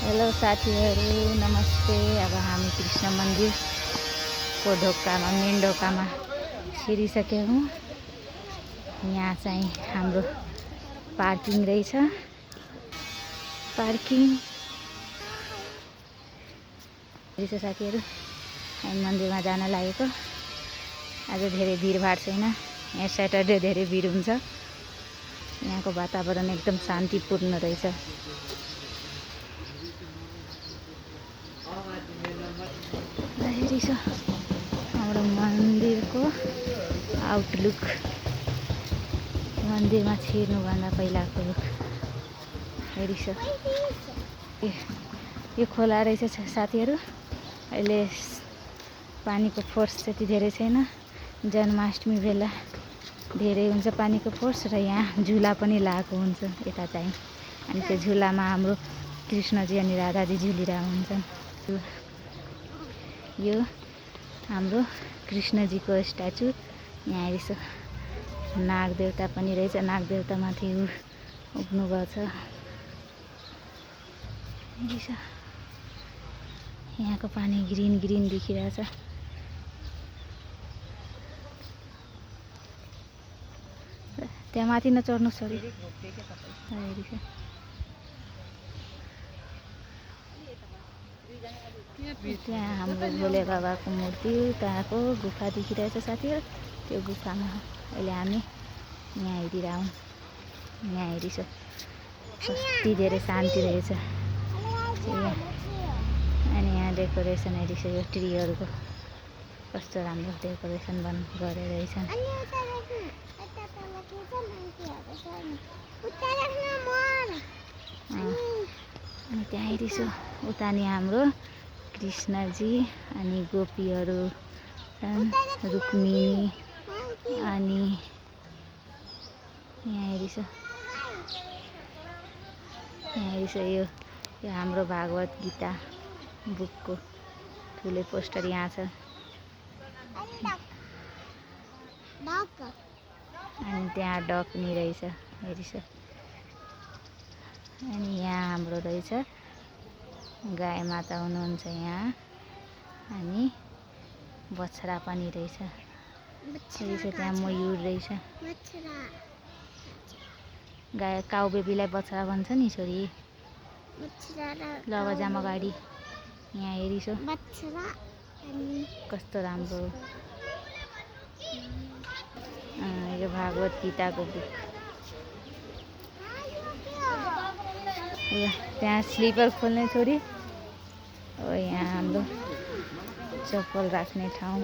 Hello साथीहरू, नमस्ते। अब हामी कृष्ण मन्दिरको ढोकामा, मेन ढोकामा छिरिसक्यौँ हौँ। यहाँ चाहिँ हाम्रो पार्किङ रहेछ। पार्किङ रहेछ साथीहरू। हामी मन्दिरमा जान लागेको। आज धेरै भिडभाड छैन। यहाँ स्याटरडे धेरै भिड हुन्छ। यहाँको वातावरण एकदम शान्तिपूर्ण रहेछ। रहेछ हाम्रो मन्दिरको आउटलुक। मन्दिरमा छिर्नुभन्दा पहिलाको लुक रहेछ। यो खोला रहेछ साथीहरू। अहिले पानीको फोर्स त्यति धेरै छैन। जन्माष्टमी बेला धेरै हुन्छ पानीको फोर्स र यहाँ झुला पनि लागेको हुन्छ यता चाहिँ। अनि त्यो झुलामा हाम्रो कृष्णजी अनि राधाजी झुलिरहेको हुन्छन्। यो हाम्रो कृष्णजीको स्ट्याचु यहाँ रहेछ। नागदेवता पनि रहेछ। नागदेवता माथि उठ्नु भएको छ। यहाँको पानी ग्रिन ग्रिन देखिरहेछ। त्यहाँ माथि नचढ्नु सरी। त्यहाँ हाम्रो भोले बाबाको मूर्ति त्यहाँको गुफा देखिरहेछ साथीहरू। त्यो गुफामा अहिले हामी यहाँ हेरिरहौँ। यहाँ हेरिछ कति धेरै शान्ति रहेछ। अनि यहाँ डेकोरेसन हेरिछ। यो ट्रीहरूको कस्तो राम्रो डेकोरेसन गरेर रहेछन्। अनि त्यहाँ हेरिछु उता नि हाम्रो कृष्णजी अनि गोपीहरू छन्, रुक्मिणी। अनि यहाँ हेरिछ यो हाम्रो भागवत गीता बुकको ठुलो पोस्टर यहाँ छ। अनि त्यहाँ डक नि रहेछ हेरिछ। अनि यहाँ हाम्रो रहेछ गाई माता हुनुहुन्छ यहाँ। अनि बछडा पनि रहेछ। त्यहाँ मयूर रहेछ। गाई काउ बेबीलाई बछडा भन्छ नि छोरी। ल अब जाम अगाडि। यहाँ हेरिछ कस्तो राम्रो। यो भागवत गीताको बुक। त्यहाँ स्लिपर खोल्ने छोरी। हो यहाँ हाम्रो चप्पल राख्ने ठाउँ।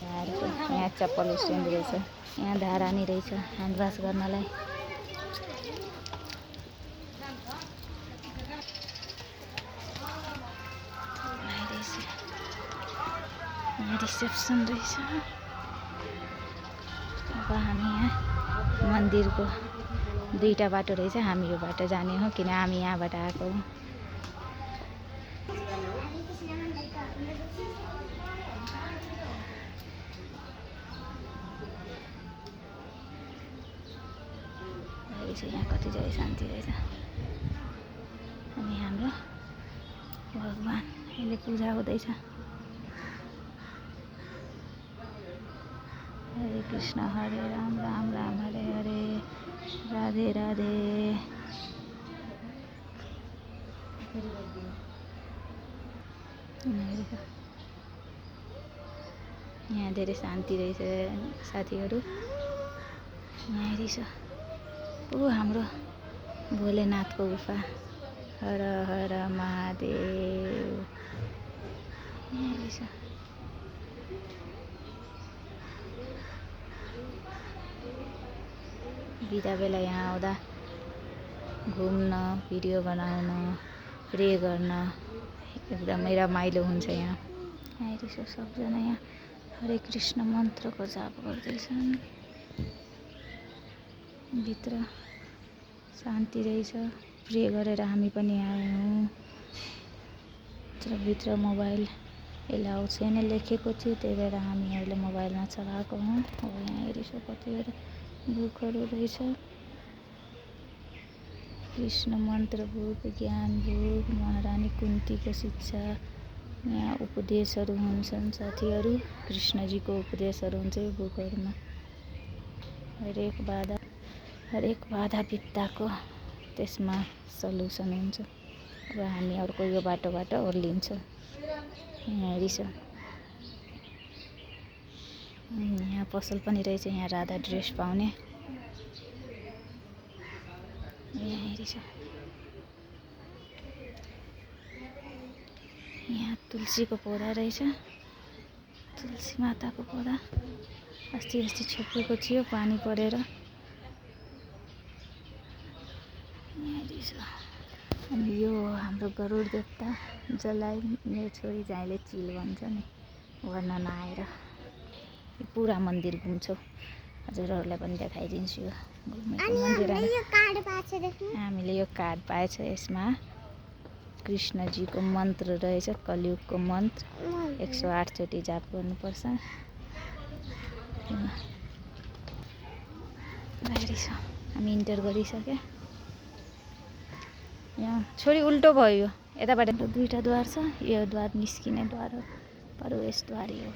यहाँ चप्पल स्ट्यान्ड रहेछ। यहाँ धारा नि रहेछ ह्यान्ड वास गर्नलाई। यहाँ रिसेप्सन रहेछ। अब हामी यहाँ मन्दिरको दुईवटा बाटो रहेछ। हामी यो बाटो जाने हो किन हामी यहाँबाट आएको हौँ। यहाँ कति धेरै शान्ति रहेछ। अनि हाम्रो भगवान अहिले पूजा हुँदैछ। हरे कृष्ण हरे राम राम राम हरे हरे राधे राधे। यहाँ धेरै शान्ति रहेछ साथीहरू। यहाँ हेरिछ ऊ हाम्रो भोलेनाथको गुफा। हर हर महादेव। यहाँ हेरिछ बिदा बेला यहाँ आउँदा घुम्न, भिडियो बनाउन, प्रे गर्न एकदमै रमाइलो हुन्छ। यहाँ हेरिछ सबजना यहाँ हरे कृष्ण मन्त्रको जाप गर्दैछन्। भित्र शान्ति रहेछ। प्रे गरेर हामी पनि आयौँ। भित्र मोबाइल एलाउ छैन लेखेको थियो, त्यही भएर हामी अहिले मोबाइलमा चलाएको हौँ। अब यहाँ हेरिछ कतिवटा बुकहरू रहेछ। कृष्ण मन्त्र बुक, ज्ञान बुक, महारानी कुन्तीको शिक्षा। यहाँ उपदेशहरू हुन्छन् साथीहरू, कृष्णजीको उपदेशहरू हुन्छ यो बुकहरूमा। हरेक बाधा विपदाको त्यसमा सल्युसन हुन्छ। अब हामी अर्को यो बाटोबाट ओर्लिन्छौँ। यहाँ हेरिस, यहाँ पसल पनि रहेछ, यहाँ राधा ड्रेस पाउने। यहाँ हेरिस, यहाँ तुलसीको पौधा रहेछ, तुलसी माताको पौधा अस्ति छोपेको थियो पानी परेर। यहाँ हेरिस, अनि यो हाम्रो गरुड देवता जसलाई मेरो छोरी जाइले चिल भन्छ नि, वर्णन आएर पुरा मन्दिर घुम्छौँ। हजुरहरूलाई पनि देखाइदिन्छु यो घुमेको मन्दिर। हामीले यो कार्ड पाएछ, यसमा कृष्णजीको मन्त्र रहेछ, कलियुगको मन्त्र 108 चोटि जाप गर्नुपर्छ। हामी इन्टर गरिसक्यो। यहाँ छोरी उल्टो भयो, यताबाट दुईवटा द्वार छ, यो द्वार निस्किने द्वार हो, प्रवेशद्वार यो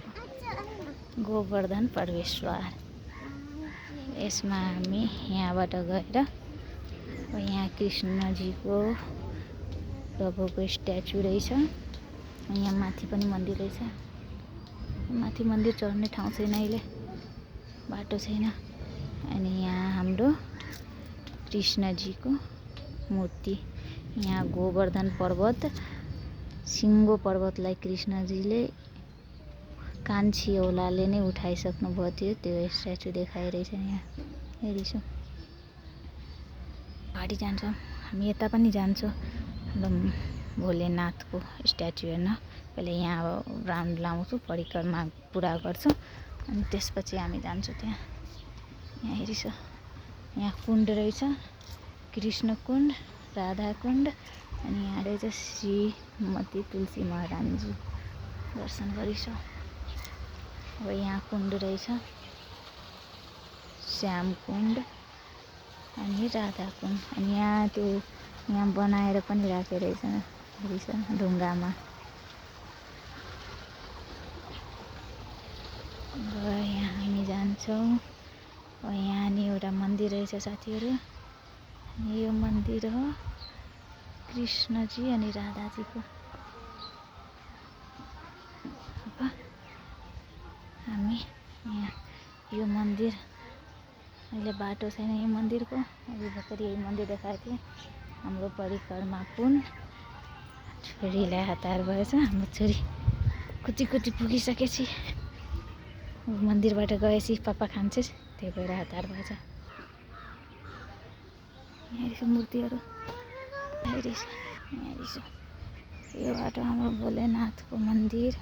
गोवर्धन प्रवेशद्वार। यसमा हामी यहाँबाट गएर यहाँ कृष्णजीको प्रभुको स्ट्याचु रहेछ। यहाँ माथि पनि मन्दिर रहेछ, माथि मन्दिर चढ्ने ठाउँ छैन, अहिले बाटो छैन। अनि यहाँ हाम्रो कृष्णजीको मूर्ति, यहाँ गोवर्धन पर्वत, सिङ्गो पर्वतलाई कृष्णजीले कान्छी औलाले नै उठाइसक्नु भयो थियो, त्यो स्ट्याचु देखाइरहेछ। यहाँ हेरिछौँ, अगाडि जान्छौँ हामी, यता पनि जान्छौँ भोलेनाथको स्ट्याचु हेर्न। पहिले यहाँ अब राउन्ड लाउँछु, परिक्रमा पुरा गर्छौँ, अनि त्यसपछि हामी जान्छौँ त्यहाँ। यहाँ हेरिछ, यहाँ कुण्ड रहेछ, कृष्ण कुण्ड, राधा कुण्ड, अनि यहाँ रहेछ श्रीमती तुलसी महारानीजी, दर्शन गरिछौँ। अब यहाँ कुण्ड रहेछ, श्याम कुण्ड अनि राधा कुण्ड। अनि यहाँ बनाएर पनि राखेको रहेछ ढुङ्गामा। अब यहाँ हामी जान्छौँ। अब यहाँ नि एउटा मन्दिर रहेछ साथीहरू, यो मन्दिर हो कृष्णजी अनि राधाजीको। अब हामी यहाँ यो मन्दिर, अहिले बाटो छैन यो मन्दिरको, अघि भर्खर यही मन्दिर देखाएको थिएँ। हाम्रो परिक्रमा कुन छोरीलाई हतार भएछ, हाम्रो छोरी कुची पुगिसकेपछि मन्दिरबाट गएपछि पापा खान्छस्, त्यही भएर हतार भएछ। यहाँ मूर्तिहरू हेरिस, यो बाटो हाम्रो भोलेनाथको मन्दिर।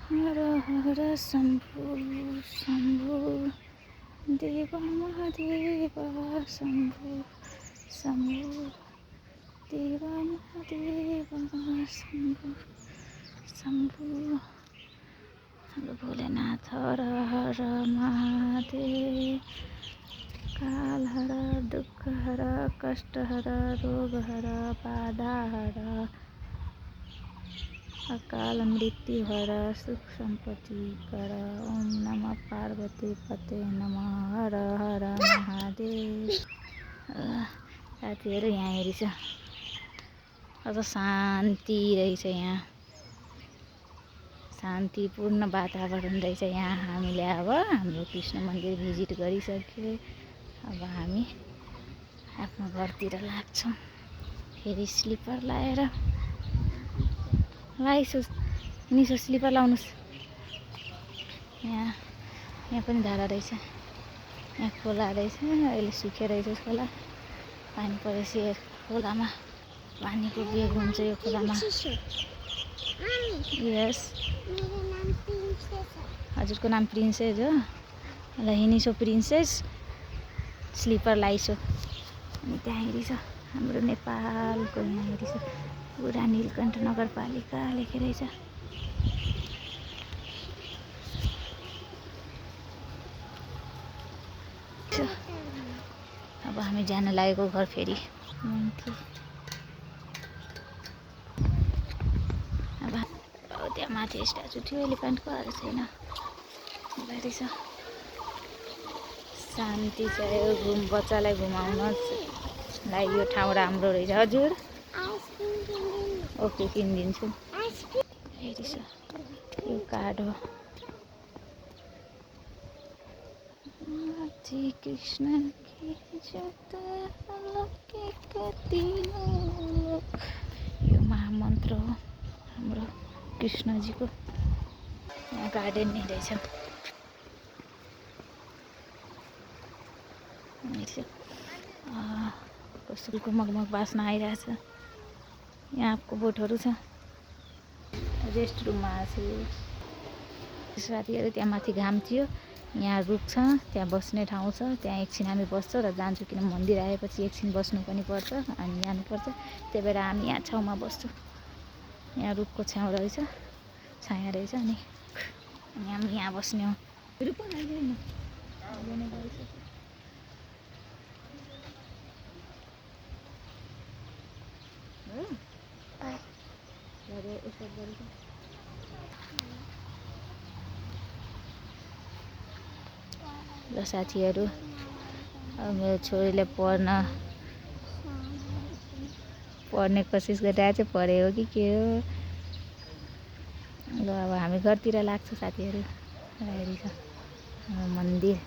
हर हर शम्भु शम्भु देव महादेव, शम्भु शम्भु देव महादेव, शम्भु शम्भु। हाम्रो भोलेनाथ हर हर महादेव, काल हर, दुःख हर, कष्ट हर, रोग हर, बाधा हर, अकाल मृत्यु हर, सुख सम्पत्ति कर। ओम नमः पार्वती पते नमः, हर हर महादेव। साथीहरू यहाँ हेरिछ, अझ शान्ति रहेछ, यहाँ शान्तिपूर्ण वातावरण रहेछ। यहाँ हामीले अब हाम्रो कृष्ण मन्दिर भिजिट गरिसक्यो। अब हामी आफ्नो घरतिर लाग्छौँ। फेरि स्लिपर लाएर निसो स्लिपर लाउनुहोस्। यहाँ पनि धारा रहेछ, यहाँ खोला रहेछ, अहिले सुकेर रहेछ खोला। पानी परेपछि खोलामा पानीको वेग हुन्छ यो खोलामा। यस, हजुरको नाम प्रिन्सेस हो, ल हिँडिसो प्रिन्सेस, स्लिपर लाइसो। अनि त्यहाँ हेरिछ हाम्रो नेपालको, यहाँ हेरिछ पुरा नीलकण्ठ नगरपालिका लेखेको रहेछ। हामी जान लागेको घर फेरि माथि। अब त्यहाँ माथि स्ट्याचु थियो एलिफेन्टको, अहिले छैन, बाहिर छ। शान्ति छ यो बच्चालाई घुमाउनलाई यो ठाउँ राम्रो रहेछ। हजुर ओके किनिदिन्छु। हेरी छ यो कार्ड हो। कृष्ण यो महामन्त्र हो हाम्रो कृष्णजीको। यहाँ गार्डन नै रहेछ। कसरीको मगमग बास्ना आइरहेछ। यहाँ आपको बोटहरू छ। रेस्ट रुममा आछु। साथीहरू त्यहाँ माथि घाम थियो, यहाँ रुख छ, त्यहाँ बस्ने ठाउँ छ। त्यहाँ एकछिन हामी बस्छौँ र जान्छौँ, किन मन्दिर आएपछि एकछिन बस्नु पनि पर्छ अनि जानुपर्छ। त्यही भएर हामी यहाँ छाउमा बस्छौँ। यहाँ रुखको छाउँ रहेछ, छाया रहेछ अनि हामी यहाँ बस्ने हो। ल साथीहरू, अब मेरो छोरीले पढ्ने कोसिस गरिरहेको छ। पढे हो कि के हो। ल अब हामी घरतिर लाग्छ साथीहरू। हेरी छ मन्दिर।